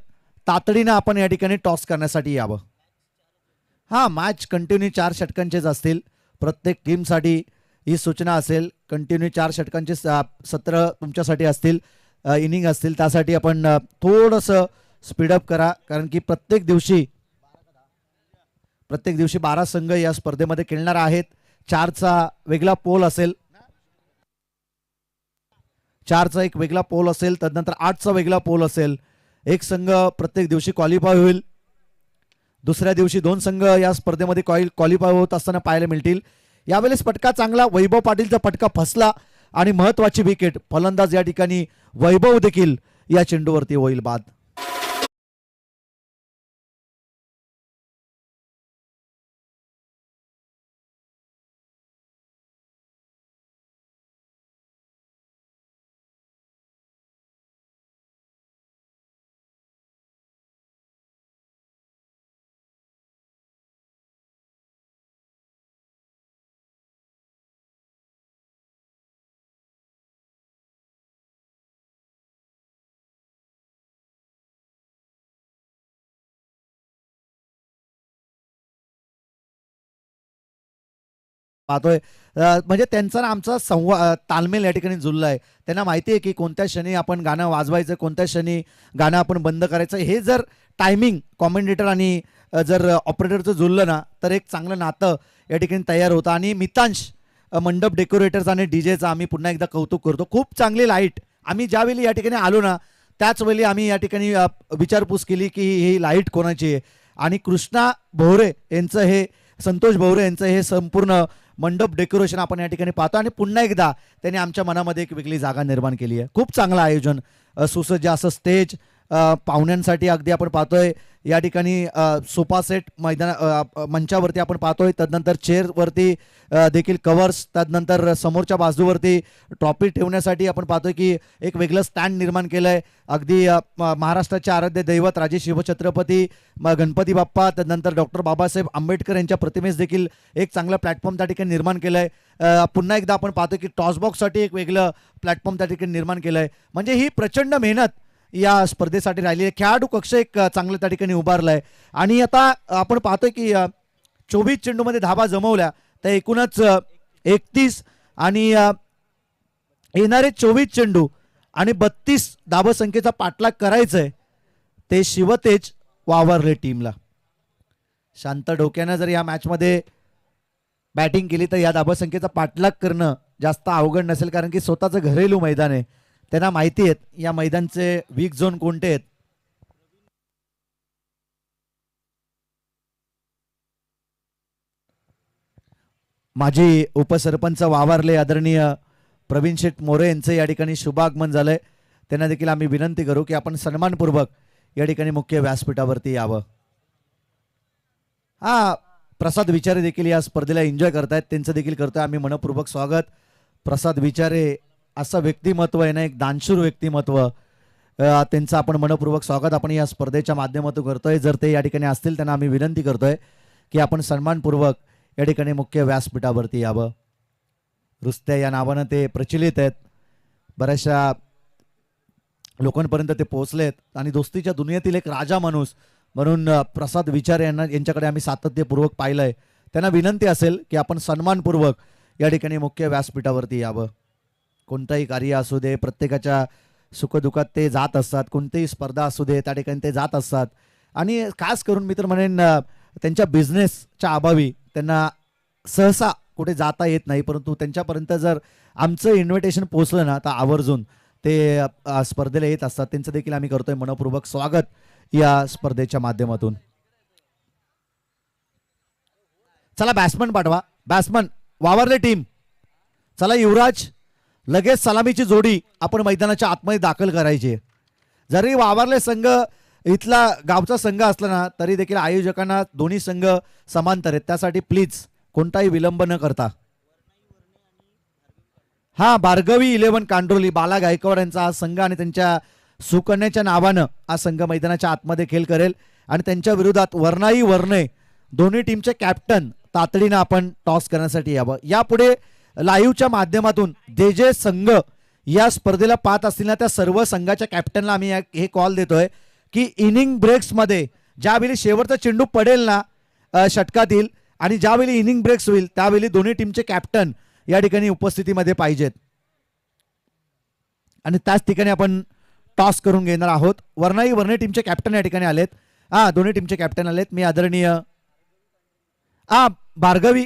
तातडीनं आपण या ठिकाणी टॉस करण्यासाठी यावं. हा, मॅच कंटिन्यू 4 षटकांचेच असतील. प्रत्येक टीमसाठी ही सूचना असेल. कंटिन्यू 4 षटकांचे सत्र तुमच्यासाठी असतील, इनिंग असतील. त्यासाठी आपण थोडंसं स्पीडअप करा, कारण की प्रत्येक दिवशी 12 संघ या स्पर्धेमध्ये खेळणार आहेत. 4चा वेगळा पोल असेल, 4चा एक वेगळा पोल असेल, तदनंतर 8चा वेगळा पोल असेल. एक संघ प्रत्येक दिवशी क्वालिफाय होईल. दुसऱ्या दिवशी 2 संघ या स्पर्धेमध्ये क्वालिफाय होत असताना पाहायला मिळतील. यावेळेस फटका चांगला, वैभव पाटीलचा फटका फसला आणि महत्वाची विकेट. फलंदाज या ठिकाणी वैभव देखील या चेंडूवरती होईल बाद. पाहतोय म्हणजे त्यांचा आमचा तालमेल या ठिकाणी जुळला आहे. त्यांना माहिती आहे की कोणत्या क्षणी आपण गाणं वाजवायचं, कोणत्या क्षणी गाणं आपण बंद करायचं. हे जर टायमिंग कॉमेंटेटर आणि जर ऑपरेटरचं जुळलं ना तर एक चांगलं नातं या ठिकाणी तयार होतं. आणि मितांश मंडप डेकोरेटर्स आणि डीजेचं आम्ही पुन्हा एकदा कौतुक करतो. खूप चांगली लाईट. आम्ही ज्यावेळी या ठिकाणी आलो ना त्याच वेळी आम्ही या ठिकाणी विचारपूस केली की ही लाईट कोणाची आहे, आणि कृष्णा भोवरे यांचं हे, संतोष भोवरे यांचं हे संपूर्ण मंडप डेकोरेशन आपण या ठिकाणी पाहतो. आणि पुन्हा एकदा त्यांनी आमच्या मनामध्ये एक वेगळी जागा निर्माण केली आहे. खूप चांगलं आयोजन, सुसज्ज असं स्टेज, पाहुण्यांसाठी अगदी आपण पाहतोय या ठिकाणी सोफा सेट मंचावरती आपण पाहतोय. तदनंतर चेअरवरती देखील कवर्स, तदनंतर समोरच्या बाजूवरती ट्रॉफी ठेवण्यासाठी आपण पाहतोय की एक वेगळं स्टँड निर्माण केलंय. अगदी महाराष्ट्राचे आराध्य दैवत राजे शिवछत्रपती गणपती बाप्पा, तदनंतर डॉक्टर बाबासाहेब आंबेडकर यांच्या प्रतिमेस देखील एक चांगलं प्लॅटफॉर्म त्या ठिकाणी निर्माण केलंय. पुन्हा एकदा आपण पाहतोय की टॉसबॉक्ससाठी एक वेगळं प्लॅटफॉर्म त्या ठिकाणी निर्माण केलंय. म्हणजे ही प्रचंड मेहनत या स्पर्धेसाठी राहिली आहे. खेळाडू कक्ष एक चांगलं त्या ठिकाणी उभारलाय. आणि आता आपण पाहतोय की 24 चेंडूमध्ये धाबा जमवल्या तर एकूणच 31 आणि येणारे 24 चेंडू आणि 32 धाबसंख्येचा पाठलाग करायचंय. ते शिवतेज वावरले टीमला. शांत डोक्यानं जर या मॅचमध्ये बॅटिंग केली तर या धाबसंख्येचा पाठलाग करणं जास्त अवघड नसेल, कारण की स्वतःचं घरेलू मैदान आहे. त्यांना माहिती आहेत या मैदानचे वीक झोन कोणते आहेत. माजी उपसरपंच वावरले आदरणीय प्रवीण शेठ मोरे यांचं या ठिकाणी शुभागमन झालंय. त्यांना देखील आम्ही विनंती करू की आपण सन्मानपूर्वक या ठिकाणी मुख्य व्यासपीठावरती यावं. हा, प्रसाद विचारे देखील या स्पर्धेला एन्जॉय करतायत, त्यांचं देखील करतोय आम्ही मनपूर्वक स्वागत. प्रसाद विचारे असं व्यक्तिमत्व आहे ना, एक दानशूर व्यक्तिमत्व, त्यांचं आपण मनपूर्वक स्वागत आपण या स्पर्धेच्या माध्यमातून करतोय. जर ते या ठिकाणी असतील त्यांना आम्ही विनंती करतोय की आपण सन्मानपूर्वक या ठिकाणी मुख्य व्यासपीठावरती यावं. रुस्त्या या नावानं ते प्रचलित आहेत. बऱ्याचशा लोकांपर्यंत ते पोहोचलेत आणि दोस्तीच्या दुनियेतील एक राजा माणूस म्हणून प्रसाद विचार यांच्याकडे आम्ही सातत्यपूर्वक पाहिलंय. त्यांना विनंती असेल की आपण सन्मानपूर्वक या ठिकाणी मुख्य व्यासपीठावरती यावं. कोणतंही कार्य असू दे, प्रत्येकाच्या सुखदुःखात ते जात असतात. कोणतीही स्पर्धा असू दे, त्या ठिकाणी ते जात असतात. आणि खास करून मी तर म्हणेन त्यांच्या बिझनेसच्या अभावी त्यांना सहसा कुठे जाता येत नाही, परंतु त्यांच्यापर्यंत जर आमचं इन्व्हिटेशन पोहोचलं ना तर आवर्जून ते स्पर्धेला येत असतात. त्यांचं देखील आम्ही करतोय मनपूर्वक स्वागत या स्पर्धेच्या माध्यमातून. चला बॅट्समन पाठवा. बॅट्समन वावरले टीम. चला युवराज, लगेच सलामीची जोडी आपण मैदानाच्या आतमध्ये दाखल करायची. जरी वावरले संघ इथला गावचा संघ असला ना तरी देखील आयोजकांना दोन्ही संघ समांतर आहेत. त्यासाठी प्लीज कोणताही विलंब न करता. हा भार्गवी 11 कांड्रोली बाला गायकवाड यांचा हा संघ आणि त्यांच्या सुकन्याच्या नावानं हा संघ मैदानाच्या आतमध्ये खेळ करेल. आणि त्यांच्या विरोधात वर्णाई वर्णे दोन्ही टीमचे कॅप्टन तातडीनं आपण टॉस करण्यासाठी यावं. यापुढे लाईव्हच्या माध्यमातून जे जे संघ या स्पर्धेला पाहत असतील ना त्या सर्व संघाच्या कॅप्टनला आम्ही हे कॉल देतोय की इनिंग ब्रेक्समध्ये ज्यावेळी शेवटचा चेंडू पडेल ना षटकातील आणि ज्यावेळी इनिंग ब्रेक्स होईल त्यावेळी दोन्ही टीमचे कॅप्टन या ठिकाणी उपस्थितीमध्ये पाहिजेत आणि त्याच ठिकाणी आपण टॉस करून घेणार आहोत. वर्णाई वर्णे टीमचे कॅप्टन या ठिकाणी आलेत. दोन्ही टीमचे कॅप्टन आलेत. मी आदरणीय भार्गवी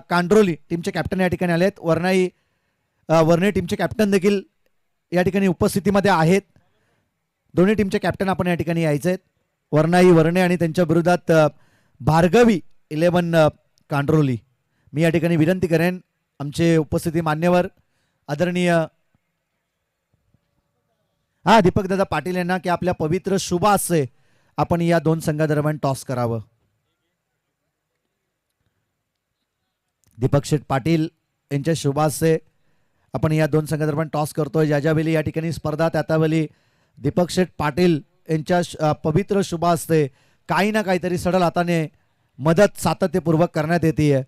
कांड्रोली टीमचे कॅप्टन या ठिकाणी आलेत. वर्णाई वर्णे टीमचे कॅप्टन देखील या ठिकाणी उपस्थितीमध्ये आहेत. दोन्ही टीमचे कॅप्टन आपण या ठिकाणी यायचे आहेत. वर्णाई वर्णे आणि त्यांच्या विरोधात भार्गवी 11 कांड्रोली. मी या ठिकाणी विनंती करेन आमचे उपस्थिती मान्यवर आदरणीय दीपक दादा पाटील यांना की आपल्या पवित्र शुभ हस्ते आपण या दोन संघादरम्यान टॉस करावं. दीपक शेठ पाटील यांच्या शुभ हस्ते आपण या दोन संघादरम्यान टॉस करतोय. ज्यावेळी या ठिकाणी स्पर्धा त्यावेळी दीपक शेठ पाटील यांच्या पवित्र शुभ हस्ते काही ना काहीतरी सडल हाताने मदत सातत्यपूर्वक करण्यात येते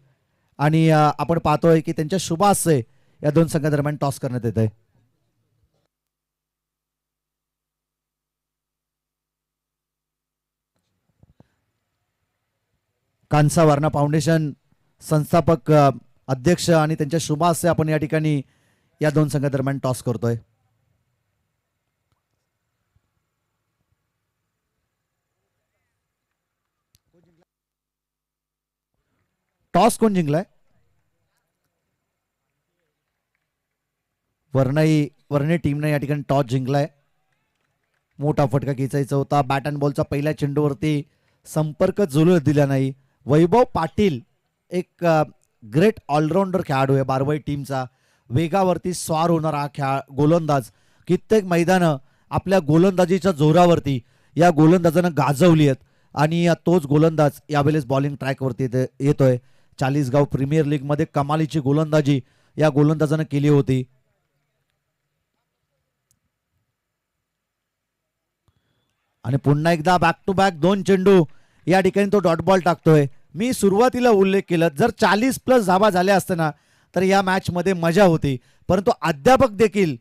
आणि आपण पाहतोय की त्यांच्या शुभ हस्ते या दोन संघादरम्यान टॉस करण्यात येत आहे. कांसा वारणा फाउंडेशन संस्थापक अध्यक्ष आणि त्यांच्या शुभ हस्ते आपण या ठिकाणी या दोन संघादरम्यान टॉस करतोय. टॉस कोण जिंकलाय? वर्णाई वर्णे टीमने या ठिकाणी टॉस जिंकलाय. मोठा फटका खेचायचा होता. बॅट अँड बॉलचा पहिल्या चेंडूवरती संपर्क जुळू दिला नाही. वैभव पाटील एक ग्रेट ऑलराऊंडर खेळाडू आहे बारवाई टीमचा. वेगावरती स्वार होणारा गोलंदाज. कित्येक मैदानं आपल्या गोलंदाजीच्या जोरावरती या गोलंदाजानं गाजवली आहेत आणि तोच गोलंदाज यावेळेस बॉलिंग ट्रॅकवरती येतोय. चाळीसगाव प्रीमियर लीग मध्ये कमालीची गोलंदाजी या गोलंदाजानं केली होती. आणि पुन्हा एकदा बॅक टू बॅक 2 चेंडू या ठिकाणी तो डॉट बॉल टाकतोय. मी सुरुवातीला उल्लेख केला जर 40+ धावा झाल्या असताना तर या मॅच मध्ये मजा होती, परंतु अध्यापक देखील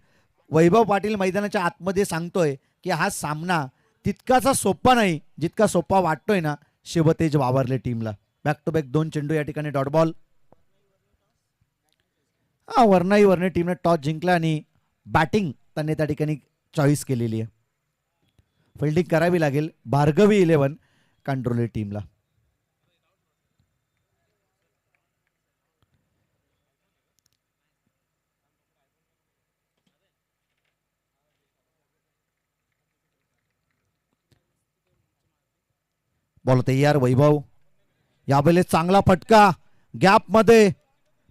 वैभव पाटील मैदानाच्या आतमध्ये सांगतोय की हा सामना तितकाचा सोपा नाही जितका सोपा वाटतोय ना शिवतेज वावरले टीमला. बॅक टू बॅक 2 चेंडू या ठिकाणी डॉट बॉल. वर्णाई वर्णे टीमने टॉस जिंकला आणि बॅटिंग त्यांनी त्या ठिकाणी चॉईस केलेली आहे. फिल्डिंग करावी लागेल भार्गवी 11 कांड्रोली टीमला. बॉल तयार. वैभव यावेळेस चांगला फटका गॅप मध्ये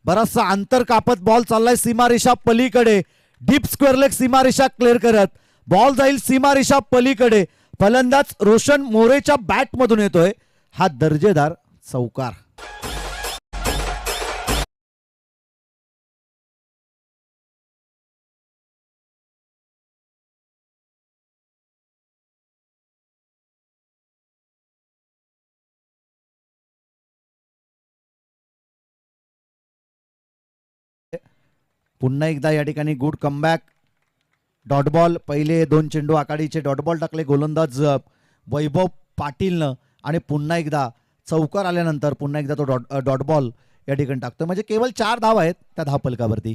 बराचसा अंतर कापत बॉल चाललाय सीमारेषा पलीकडे. डीप स्क्वेअर लेग सीमारेषा क्लिअर करत बॉल जाईल सीमारेषा पलीकडे. फलंदाज रोशन मोरेच्या बॅट मधून येतोय हा दर्जेदार चौकार. पुन्हा एकदा या ठिकाणी गुड कमबॅक. डॉट बॉल, पहिले 2 चेंडू आखाडीचे डॉट बॉल टाकले गोलंदाज वैभव पाटीलनं आणि पुन्हा एकदा चौकार आल्यानंतर पुन्हा एकदा तो डॉट बॉल या ठिकाणी टाकतोय. म्हणजे केवळ 4 धाव आहेत त्या धावफलकावरती.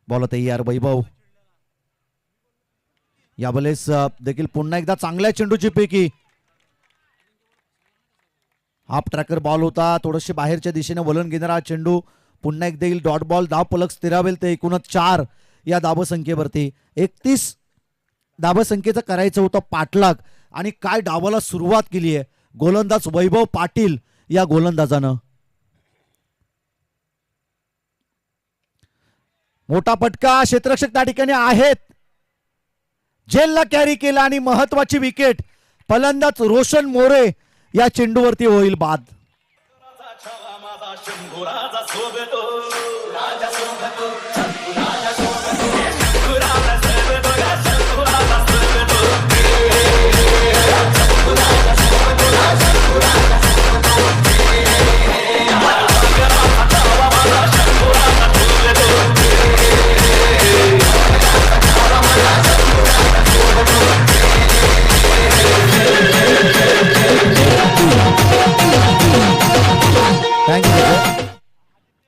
बॉल तयार वैभव. यावेळेस देखील पुन्हा एकदा चांगल्या चेंडूची पैकी हाफ ट्रॅकर बॉल होता. थोडेसे बाहेरच्या दिशेने वळण घेणारा हा चेंडू. पुन्हा एकदा येईल डॉट बॉल. धाव फलक स्थिरावेल ते एकूणच 4 या धावसंख्येवरती. 31 धावसंख्येचं करायचं होतं पाठलाग आणि काय डावाला सुरुवात केली आहे गोलंदाज वैभव पाटील या गोलंदाजानं. मोठा फटका. क्षेत्ररक्षक त्या ठिकाणी आहेत. जेलला कॅरी केला आणि महत्वाची विकेट फलंदाज रोशन मोरे या चेंडूवरती होईल बाद.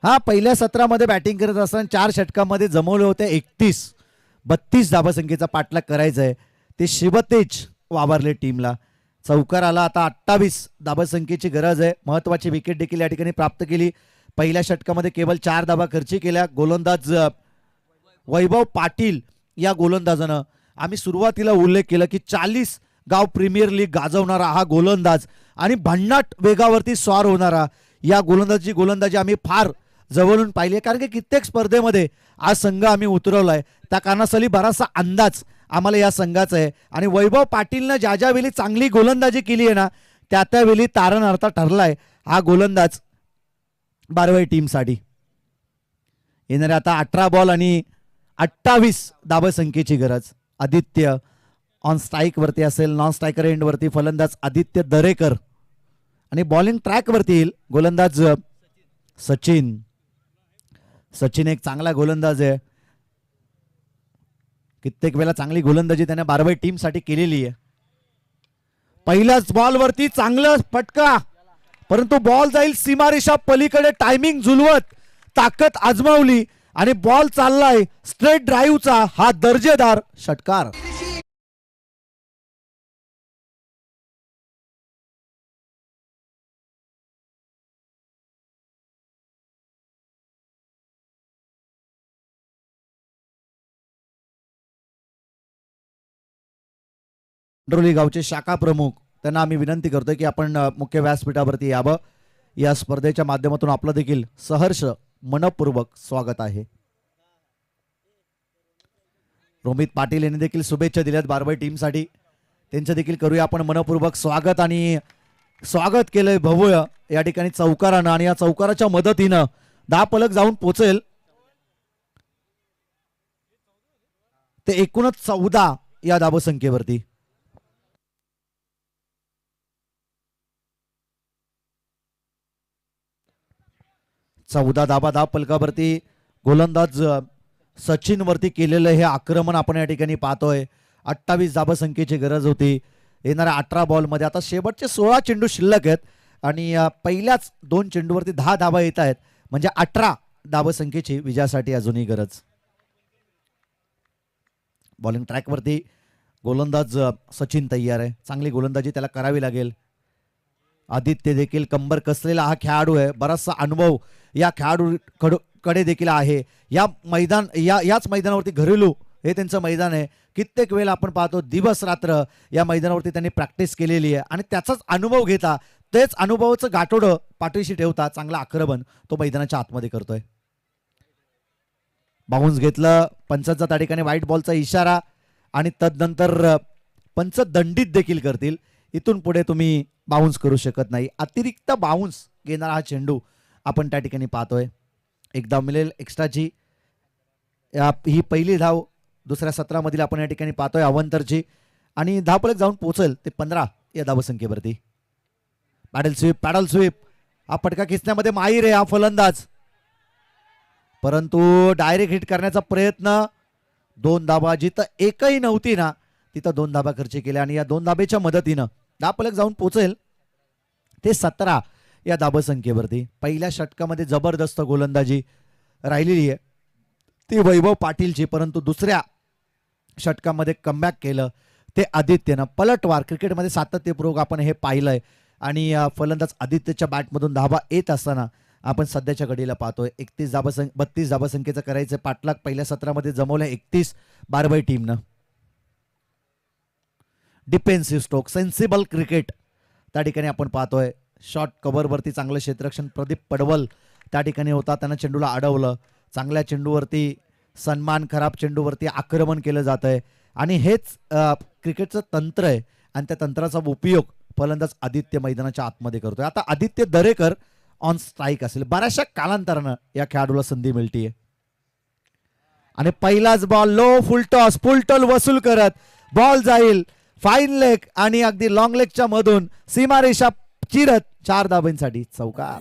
हा पहिल्या सत्रामध्ये बॅटिंग करत असताना 4 षटकामध्ये जमवले होते 32 धावसंख्येचा पाठलाग करायचा आहे. ते शिवतेज वावरले टीमला. चौकार आला. आता 28 धावसंख्येची गरज आहे. महत्वाची विकेट देखील या ठिकाणी प्राप्त केली. पहिल्या षटकामध्ये केवळ 4 धावा खर्ची केल्या गोलंदाज वैभव पाटील या गोलंदाजानं. आम्ही सुरुवातीला उल्लेख केला की 40 गाव प्रीमियर लीग गाजवणारा हा गोलंदाज आणि भन्नाट वेगावरती स्वार होणारा या गोलंदाजी आम्ही फार जवळून पाहिली. कारण की कित्येक स्पर्धेमध्ये आज संघ आम्ही उतरवलाय. त्या कारणासाठी बराचसा अंदाज आम्हाला या संघाचा आहे. आणि वैभव पाटीलनं ज्या वेळी चांगली गोलंदाजी केली आहे ना त्यावेळी तारणार्थ ठरलाय हा गोलंदाज बारवाई टीमसाठी. येणारे आता 18 बॉल आणि 28 धावसंख्येची गरज. आदित्य ऑन स्ट्राईक वरती असेल. नॉन स्ट्रायकर एंड वरती फलंदाज आदित्य दरेकर आणि बॉलिंग ट्रॅक वरती येईल गोलंदाज सचिन. सचिन एक चांगला गोलंदाज आहे. कित्येक वेळा चांगली गोलंदाजी त्याने बारवाई टीम साठी केलेली आहे. पहिल्याच बॉल वरती चांगला फटका परंतु बॉल जाईल सीमारेषा पलीकडे. टायमिंग झुलवत ताकद आजमावली आणि बॉल चाललाय स्ट्रेट ड्राईव्हचा. हा दर्जेदार षटकार. डोली गावचे शाखा प्रमुख त्यांना आम्ही विनंती करतोय की आपण मुख्य व्यासपीठावरती यावं. या स्पर्धेच्या माध्यमातून आपलं देखील सहर्ष मनपूर्वक स्वागत आहे. रोमित पाटील यांनी देखील शुभेच्छा दिल्यात बारवाई टीमसाठी. त्यांचं देखील करूया आपण मनपूर्वक स्वागत. आणि स्वागत केलंय भव्य या ठिकाणी चौकारानं आणि या चौकाराच्या मदतीनं 10 फलक जाऊन पोचेल ते एकूणच 14 या धावसंख्येवरती. चौदा धाव फलकावरती गोलंदाज सचिन वरती केलेलं हे आक्रमण आपण या ठिकाणी पाहतोय. 28 धावसंख्येची गरज होती. येणाऱ्या 18 बॉलमध्ये आता शेवटचे 16 चेंडू शिल्लक आहेत आणि पहिल्याच 2 चेंडूवरती 10 धावा येत आहेत. म्हणजे 18 धावसंख्येची विजयासाठी अजूनही गरज. बॉलिंग ट्रॅकवरती गोलंदाज सचिन तयार आहे. चांगली गोलंदाजी त्याला करावी लागेल. आदित्य देखील कंबर कसलेला हा खेळाडू आहे. बराचसा अनुभव या खेळाडू कडे देखील आहे. याच मैदानावरती घरेलू हे त्यांचं मैदान आहे. कित्येक वेळा आपण पाहतो दिवस रात्र या मैदानावरती त्यांनी प्रॅक्टिस केलेली आहे आणि त्याचाच अनुभव घेता तेच अनुभवाचं गाठोडं पाठीशी ठेवता चांगला आक्रमण तो मैदानाच्या आतमध्ये करतोय. बाउन्स घेतलं. पंचांचा त्या ठिकाणी व्हाईट बॉलचा इशारा आणि तदनंतर पंच दंडित देखील करतील. इथून पुढे तुम्ही बाउन्स करू शकत नाही. अतिरिक्त बाउन्स घेणारा हा चेंडू आपण त्या ठिकाणी पाहतोय. एकदा मिळेल एक्स्ट्राची. ही पहिली धाव दुसऱ्या सत्रामधील आपण या ठिकाणी पाहतोय अवंतरची आणि धावफलक जाऊन पोहोचेल ते 15 या धावसंख्येवरती. पॅडल स्वीप हा फटका खेचण्यामध्ये माहीर आहे हा फलंदाज, परंतु डायरेक्ट हिट करण्याचा प्रयत्न. 2 धाबा जिथं एकही नव्हती ना तिथं 2 धाबा खर्च केल्या आणि या 2 धाबेच्या मदतीनं धापलक जाऊन पोहोचेल ते 17 या धाबसंख्येवरती. पहिल्या षटकामध्ये जबरदस्त गोलंदाजी राहिलेली आहे ती वैभव पाटीलची, परंतु दुसऱ्या षटकामध्ये कमबॅक केलं ते आदित्यनं. पलटवार क्रिकेटमध्ये सातत्यपूर्वक आपण हे पाहिलंय आणि फलंदाज आदित्यच्या बॅटमधून धाबा येत असताना आपण सध्याच्या घडीला पाहतोय 32 धाबसंख्येचं करायचं पाठलाग पहिल्या सत्रामध्ये जमवलं 31 बारबाई टीमनं. डिफेन्सिव्ह स्ट्रोक सेन्सिबल क्रिकेट त्या ठिकाणी आपण पाहतोय. शॉर्ट कव्हरवरती चांगलं क्षेत्ररक्षण प्रदीप पडवल त्या ठिकाणी होता, त्यानं चेंडूला अडवलं. चांगल्या चेंडूवरती सन्मान, खराब चेंडूवरती आक्रमण केलं जात आहे आणि हेच क्रिकेटचं तंत्र आहे आणि त्या तंत्राचा उपयोग फलंदाज आदित्य मैदानाच्या आतमध्ये करतोय. आता आदित्य दरेकर ऑन स्ट्राईक असेल. बऱ्याचशा कालांतरानं या खेळाडूला संधी मिळतीये आणि पहिलाच बॉल लो फुलटॉल वसूल करत बॉल जाईल फाईन लेग आणि अगदी लॉंग लेगच्या मधून सीमारेषा चिरत 4 धाबांसाठी चौकार.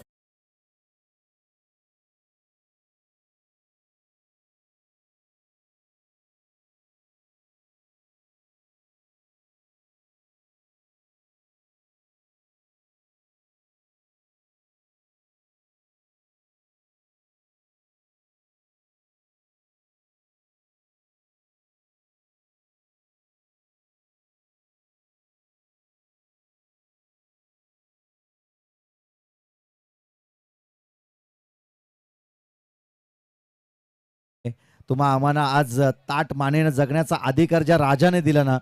तुम्हा आम्हाला आज ताट मानेनं जगण्याचा अधिकार ज्या राजाने दिला ना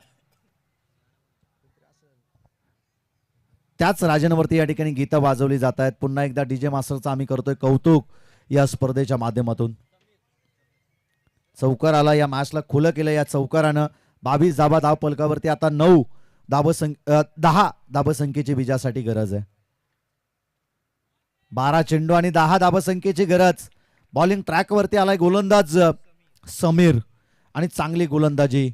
त्याच राजांवरती या ठिकाणी गीतं वाजवली जात आहेत. पुन्हा एकदा डीजे मास्टरचं आम्ही करतोय कौतुक या स्पर्धेच्या माध्यमातून. चौकार आला, या मॅचला खुलं केलं या चौकारानं. 22 धाबा धाव पलकावरती आता 10 धाबसंख्येची विजयासाठी गरज आहे. 12 चेंडू आणि 10 धाबसंख्येची गरज. बॉलिंग ट्रॅकवरती आलाय गोलंदाज समीर आणि चांगली गोलंदाजी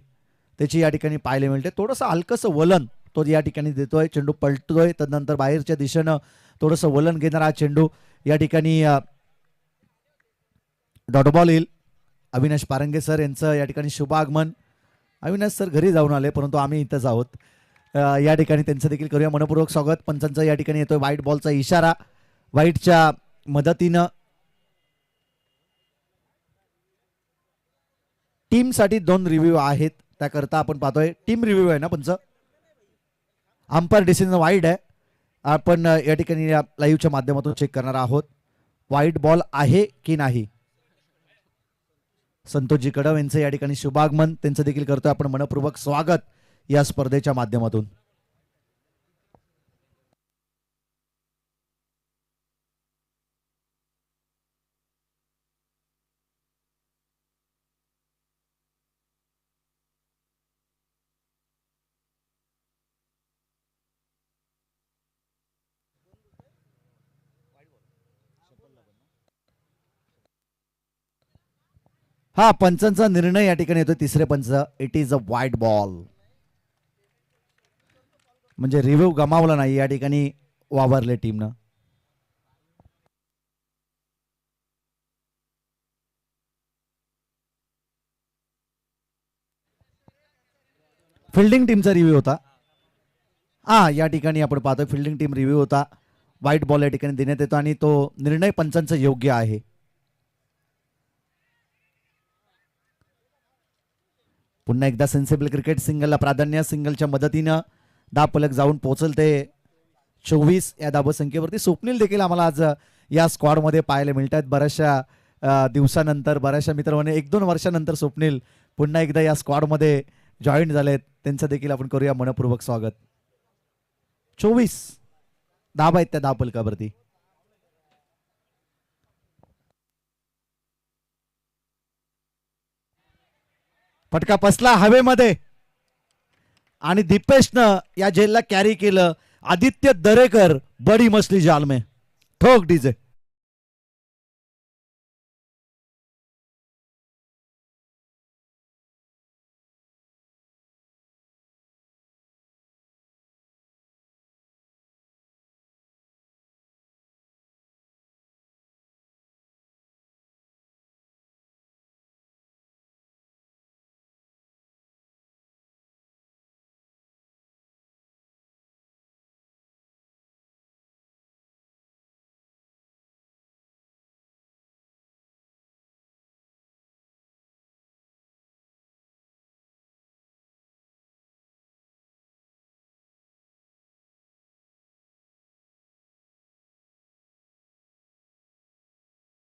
त्याची या ठिकाणी पाहायला मिळते. थोडंसं हलकंसं वलन तो या ठिकाणी देतोय. चेंडू पलटतोय, तदनंतर बाहेरच्या दिशेनं थोडंसं वलन घेणारा चेंडू या ठिकाणी डॉट बॉल येईल. अविनाश पारंगे सर यांचं या ठिकाणी शुभ आगमन. अविनाश सर घरी जाऊन आले परंतु आम्ही इथंच आहोत. या ठिकाणी त्यांचं देखील करूया मनपूर्वक स्वागत. पंचांचा या ठिकाणी येतोय व्हाईट बॉलचा इशारा. व्हाईटच्या मदतीनं टीमसाठी 2 रिव्ह्यू आहेत, त्याकरता आपण पाहतोय टीम रिव्ह्यू आहे ना पंच. अंपायर डिसिजन वाईड आहे. आपण या ठिकाणी लाईव्हच्या माध्यमातून चेक करणार आहोत व्हाईट बॉल आहे की नाही. संतोषजी कडव यांचं या ठिकाणी शुभागमन, त्यांचं देखील करतोय आपण मनपूर्वक स्वागत या स्पर्धेच्या माध्यमातून. हा पंचांचा निर्णय या ठिकाणी येतो. तिसरे पंच, इट इज अ वाईट बॉल. म्हणजे रिव्ह्यू गमावला नाही या ठिकाणी वावरले टीमनं. फिल्डिंग टीमचा रिव्ह्यू होता. या ठिकाणी आपण पाहतोय फिल्डिंग टीम रिव्ह्यू होता. व्हाईट बॉल या ठिकाणी देण्यात येतो आणि तो निर्णय पंचांचा योग्य आहे. पुन्हा एकदा सेन्सिबल क्रिकेट सिंगलला प्राधान्य. सिंगलच्या मदतीनं धापलक जाऊन पोहोचल ते 24 या धाबसंख्येवरती. स्वप्नील देखील आम्हाला आज या स्क्वॉडमध्ये पाहायला मिळत आहेत. बऱ्याचशा दिवसानंतर, बऱ्याचशा मित्रांनी 1-2 वर्षानंतर स्वप्नील पुन्हा एकदा या स्क्वॉडमध्ये जॉईन झालेत. त्यांचं देखील आपण करूया मनपूर्वक स्वागत. 24 धाबा आहेत त्या धापलकावरती. फटका बसला हवेमध्ये आणि दीपेशनं या झेलला कॅरी केलं. आदित्य दरेकर बडी मछली जाल में. ठोक डीजे.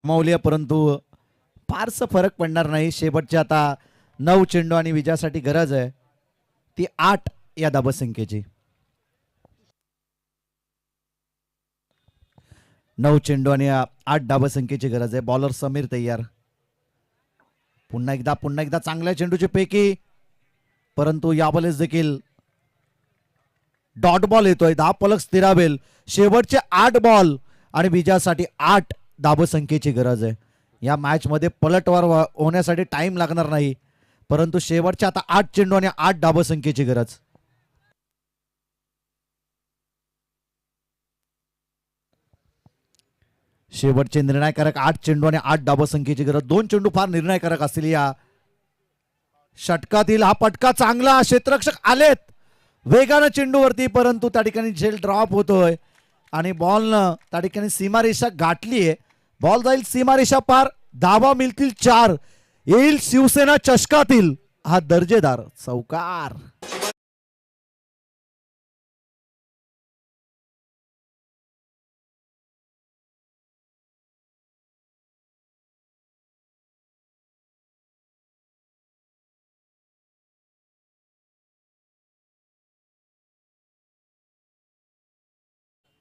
माऊली परंतु फारसं फरक पडणार नाही. शेवटचे आता 9 चेंडू आणि विजयासाठी गरज आहे ती 8 या धाबसंख्येची. 9 चेंडू आणि 8 धाबसंख्येची गरज आहे. बॉलर समीर तयार. पुन्हा एकदा चांगल्या चेंडूची पैकी, परंतु यावेळेस देखील डॉट बॉल येतोय. 10 पलक स्थिरावेल. शेवटचे 8 बॉल आणि विजयासाठी 8 धाबसंख्येची गरज आहे. या मॅच मध्ये पलटवार होण्यासाठी टाइम लागणार नाही, परंतु शेवटचे आता 8 चेंडू आणि 8 धाबसंख्येची गरज. शेवटचे निर्णायकारक 8 चेंडू आणि 8 धाबसंख्येची गरज. 2 चेंडू फार निर्णायकारक असतील या षटकातील. हा पटका चांगला. क्षेत्ररक्षक आलेत वेगानं चेंडूवरती, परंतु त्या ठिकाणी झेल ड्रॉप होतोय आणि बॉलनं त्या ठिकाणी सीमारेषा गाठलीये. बॉल जाईल सीमारेषा पार. धावा मिळतील 4. येईल शिवसेना चषकातील हा दर्जेदार चौकार.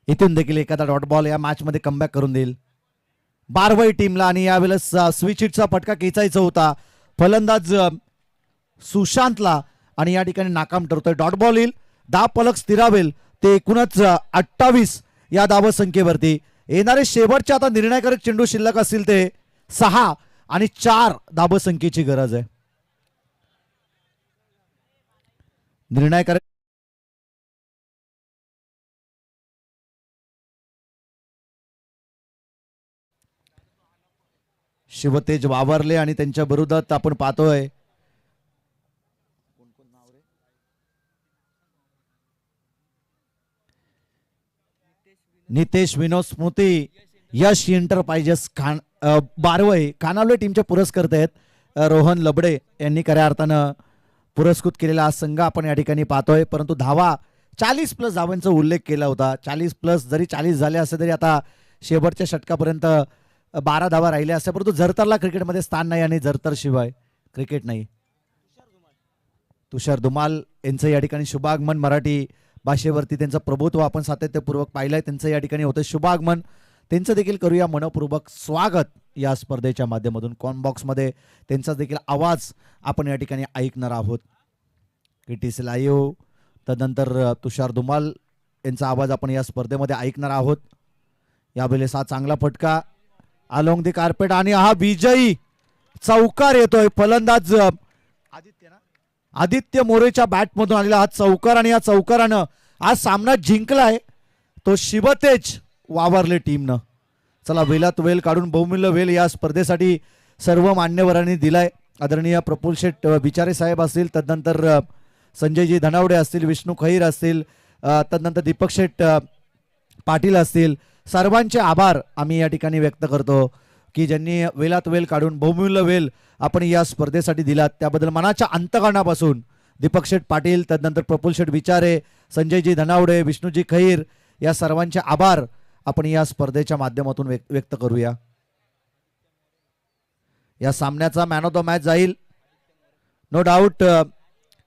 इथून देखील एखादा डॉट बॉल या मॅच मध्ये कमबॅक करून देईल बारवाई टीमला. आणि यावेळेस स्विच हिटचा फटका खेचायचा होता फलंदाज सुशांतला आणि या ठिकाणी नाकाम ठरतोय. डॉट बॉल येईल. 10 पलक स्थिरावेल. ते एकूणच 28 या धावसंख्येवरती. येणारे शेवटचे आता निर्णायकारक चेंडू शिल्लक असतील ते 6 आणि 4 धावसंख्येची गरज आहे. निर्णायकारक शिवतेज वावरले आणि त्यांच्या विरोधात आपण पाहतोय नितेश विनोद स्मृती यश एंटरप्राइजेस बारवई खानावले टीमचे पुरस्कर्ते आहेत रोहन लबडे यांनी खऱ्या अर्थानं पुरस्कृत केलेला हा संघ आपण या ठिकाणी पाहतोय. परंतु धावा 40+ धावांचा उल्लेख केला होता. 40+ जरी 40 झाले असते तरी आता शेवटच्या षटकापर्यंत 12 धावा राहिल्या असत्या, परंतु जरतरला क्रिकेटमध्ये स्थान नाही आणि जरतर शिवाय क्रिकेट नाही. तुषार धुमाल यांचं या ठिकाणी शुभागमन. मराठी भाषेवरती त्यांचं प्रभुत्व आपण सातत्यपूर्वक पाहिलंय. त्यांचं या ठिकाणी होतं शुभागमन. त्यांचं देखील करूया मनपूर्वक स्वागत या स्पर्धेच्या माध्यमातून. कॉनबॉक्समध्ये त्यांचा देखील आवाज आपण या ठिकाणी ऐकणार आहोत. KTC लाईव्ह तदनंतर तुषार धुमाल यांचा आवाज आपण या स्पर्धेमध्ये ऐकणार आहोत. यावेळेस हा चांगला फटका अलोंग दी कार्पेट आणि हा विजयी चौकार येतोय. फलंदाज आदित्य मोरेच्या बॅटमधून आलेला हा चौकार आणि या चौकारानं आज सामना जिंकलाय तो शिवतेज वावरले टीमनं. चला वेलात वेल काढून बहुमूल्य वेल या स्पर्धेसाठी सर्व मान्यवरांनी दिलाय. आदरणीय प्रफुल्ल शेठ बिचारे साहेब असतील, तदनंतर संजयजी धनावडे असतील, विष्णू खैर असतील, तदनंतर दीपक शेठ पाटील असतील. सर्वांचे आभार आम्ही या ठिकाणी व्यक्त करतो की ज्यांनी वेलात वेल काढून बहुमूल्य वेल आपण या स्पर्धेसाठी दिलात. त्याबद्दल मनाच्या अंतकरणापासून दीपक शेठ पाटील, तदनंतर प्रफुल्ल शेठ बिचारे, संजयजी धनावडे, विष्णूजी खैर या सर्वांचे आभार आपण या स्पर्धेच्या माध्यमातून व्यक्त करूया. या सामन्याचा मॅन ऑफ द मॅच जाईल no doubt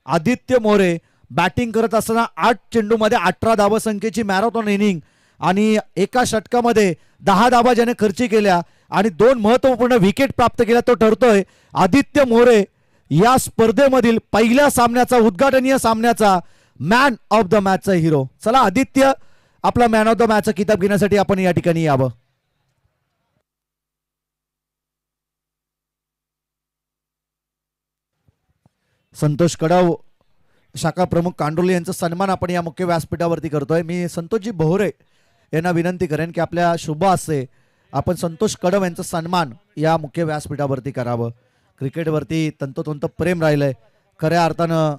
Aditya More. Batting करत असताना 8 चेंडूमध्ये 18 धावसंख्येची मॅरेथॉन इनिंग आणि एका षटकामध्ये 10 धावा ज्याने खर्ची केल्या आणि 2 महत्वपूर्ण विकेट प्राप्त केल्या, तो ठरतोय आदित्य मोरे या स्पर्धेमधील पहिल्या सामन्याचा, उद्घाटनीय सामन्याचा मॅन ऑफ द मॅचचा हिरो. चला आदित्य, आपला मॅन ऑफ द मॅचचा किताब घेण्यासाठी आपण या ठिकाणी यावं. संतोष कडव शाखा प्रमुख कांडोली यांचा सन्मान आपण या मुख्य व्यासपीठावरती करतोय. मी संतोषजी बोहरे यांना विनंती करेन की आपल्या शुभ हस्ते आपण संतोष कडव यांचा सन्मान या मुख्य व्यासपीठावरती करावं. क्रिकेटवरती तंतोतंत प्रेम राहिलंय. खऱ्या अर्थानं